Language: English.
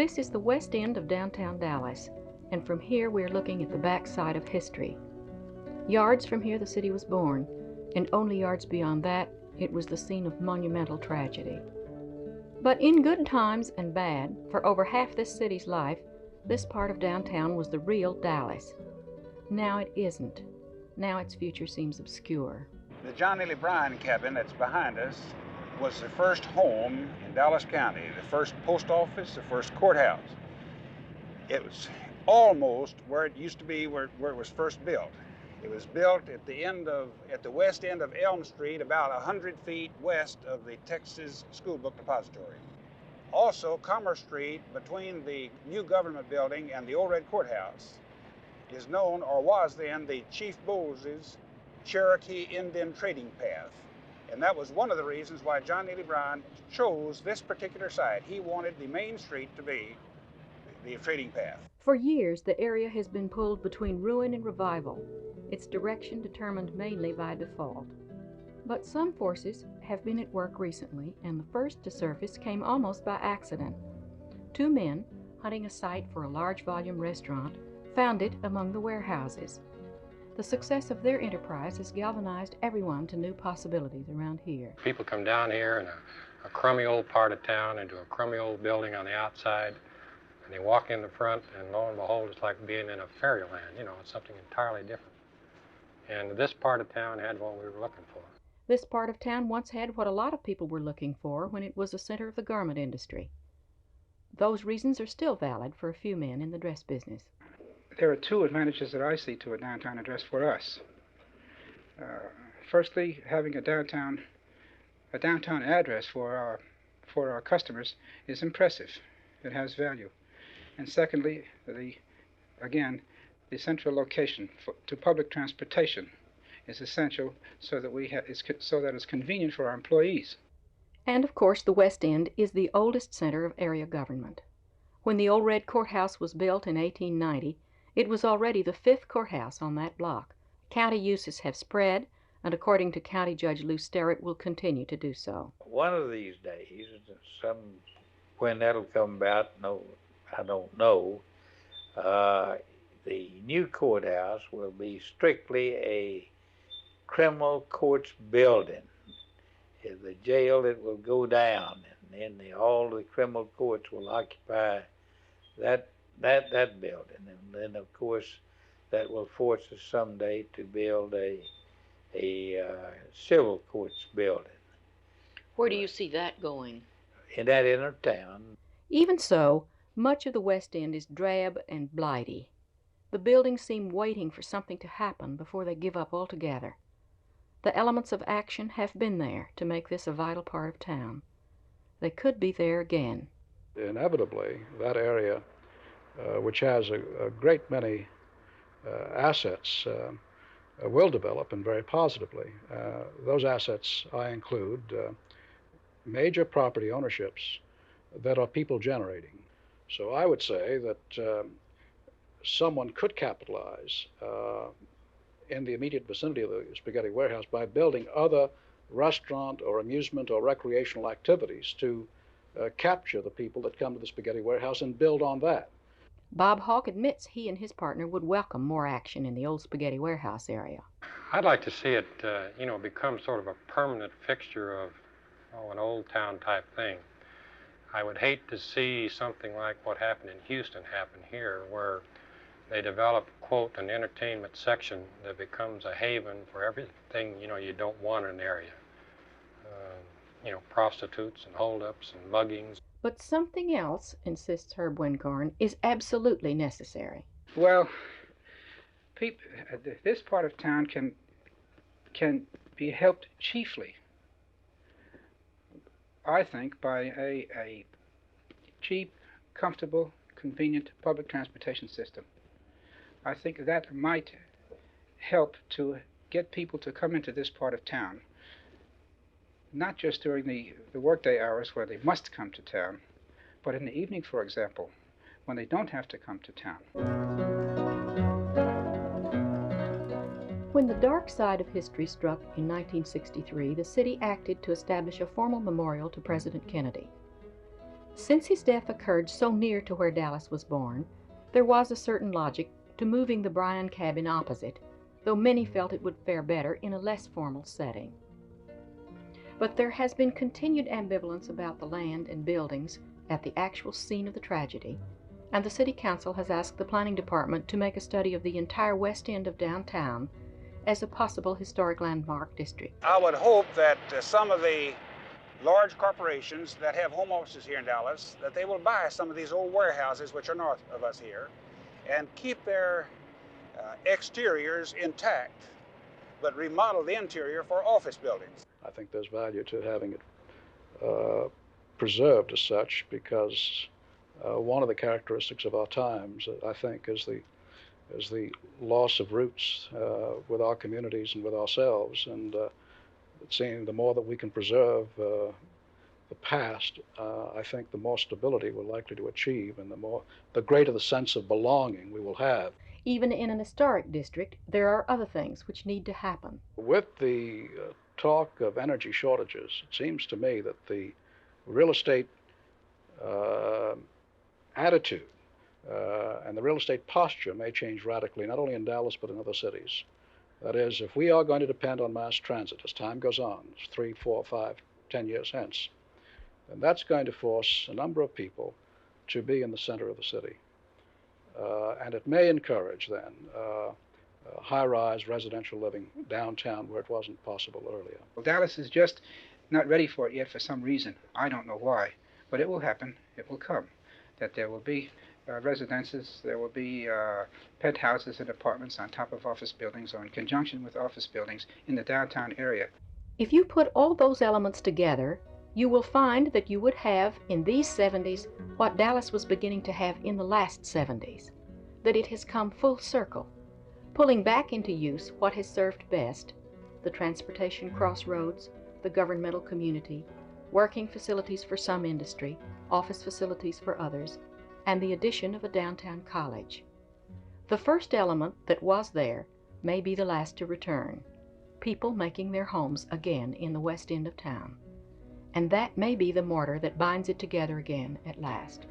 This is the west end of downtown Dallas, and from here we're looking at the backside of history. Yards from here the city was born, and only yards beyond that it was the scene of monumental tragedy. But in good times and bad, for over half this city's life, this part of downtown was the real Dallas. Now it isn't. Now its future seems obscure. The John Neely Bryan cabin that's behind us was the first home in Dallas County, the first post office, the first courthouse. It was almost where it used to be, where it was first built. It was built at the west end of Elm Street, about 100 feet west of the Texas School Book Depository. Also, Commerce Street, between the new government building and the old red courthouse, is known, or was then, the Chief Bowles' Cherokee Indian trading path. And that was one of the reasons why John Neely Bryan chose this particular site. He wanted the main street to be the trading path. For years, the area has been pulled between ruin and revival, its direction determined mainly by default. But some forces have been at work recently, and the first to surface came almost by accident. Two men, hunting a site for a large volume restaurant, found it among the warehouses. The success of their enterprise has galvanized everyone to new possibilities around here. People come down here in a crummy old part of town into a crummy old building on the outside, and they walk in the front, and lo and behold, it's like being in a fairyland. You know, it's something entirely different. And this part of town had what we were looking for. This part of town once had what a lot of people were looking for when it was the center of the garment industry. Those reasons are still valid for a few men in the dress business. There are two advantages that I see to a downtown address for us. Firstly, having a downtown address for our customers is impressive. It has value. And secondly, the central location to public transportation is essential so that it's convenient for our employees. And of course, the West End is the oldest center of area government. When the old red courthouse was built in 1890, it was already the fifth courthouse on that block. County uses have spread, and according to County Judge Lou Sterrett, will continue to do so. One of these days, when that'll come about, no, I don't know, the new courthouse will be strictly a criminal courts building. In the jail, it will go down, and then all the criminal courts will occupy that building, and then of course that will force us someday to build a civil courts building. Where do you see that going? In that inner town. Even so, much of the West End is drab and blighty. The buildings seem waiting for something to happen before they give up altogether. The elements of action have been there to make this a vital part of town. They could be there again. Inevitably, that area, which has a great many assets, will develop, and very positively. Those assets I include major property ownerships that are people generating. So I would say that someone could capitalize in the immediate vicinity of the Spaghetti Warehouse by building other restaurant or amusement or recreational activities to capture the people that come to the Spaghetti Warehouse and build on that. Bob Hawk admits he and his partner would welcome more action in the old Spaghetti Warehouse area. I'd like to see it, become sort of a permanent fixture of an old town type thing. I would hate to see something like what happened in Houston happen here, where they develop, quote, an entertainment section that becomes a haven for everything, you don't want in an area. Prostitutes and holdups and muggings. But something else, insists Herb Wincorn, is absolutely necessary. Well, this part of town can be helped chiefly, I think, by a cheap, comfortable, convenient public transportation system. I think that might help to get people to come into this part of town, not just during the workday hours where they must come to town, but in the evening, for example, when they don't have to come to town. When the dark side of history struck in 1963, the city acted to establish a formal memorial to President Kennedy. Since his death occurred so near to where Dallas was born, there was a certain logic to moving the Bryan cabin opposite, though many felt it would fare better in a less formal setting. But there has been continued ambivalence about the land and buildings at the actual scene of the tragedy, and the City Council has asked the Planning Department to make a study of the entire west end of downtown as a possible historic landmark district. I would hope that some of the large corporations that have home offices here in Dallas, that they will buy some of these old warehouses which are north of us here and keep their exteriors intact, but remodel the interior for office buildings. I think there's value to having it preserved as such, because one of the characteristics of our times, I think, is the loss of roots with our communities and with ourselves. And it seems the more that we can preserve the past, I think the more stability we're likely to achieve, and the greater the sense of belonging we will have. Even in an historic district, there are other things which need to happen. With the talk of energy shortages, it seems to me that the real estate attitude and the real estate posture may change radically, not only in Dallas but in other cities. That is, if we are going to depend on mass transit as time goes on, 3, 4, 5, 10 years hence, then that's going to force a number of people to be in the center of the city. And it may encourage then high-rise residential living downtown where it wasn't possible earlier. Well, Dallas is just not ready for it yet for some reason. I don't know why, but it will happen. It will come. That there will be residences, there will be penthouses and apartments on top of office buildings or in conjunction with office buildings in the downtown area. If you put all those elements together, you will find that you would have in these 70s what Dallas was beginning to have in the last 70s, that it has come full circle, pulling back into use what has served best: the transportation crossroads, the governmental community, working facilities for some industry, office facilities for others, and the addition of a downtown college. The first element that was there may be the last to return: people making their homes again in the west end of town. And that may be the mortar that binds it together again at last.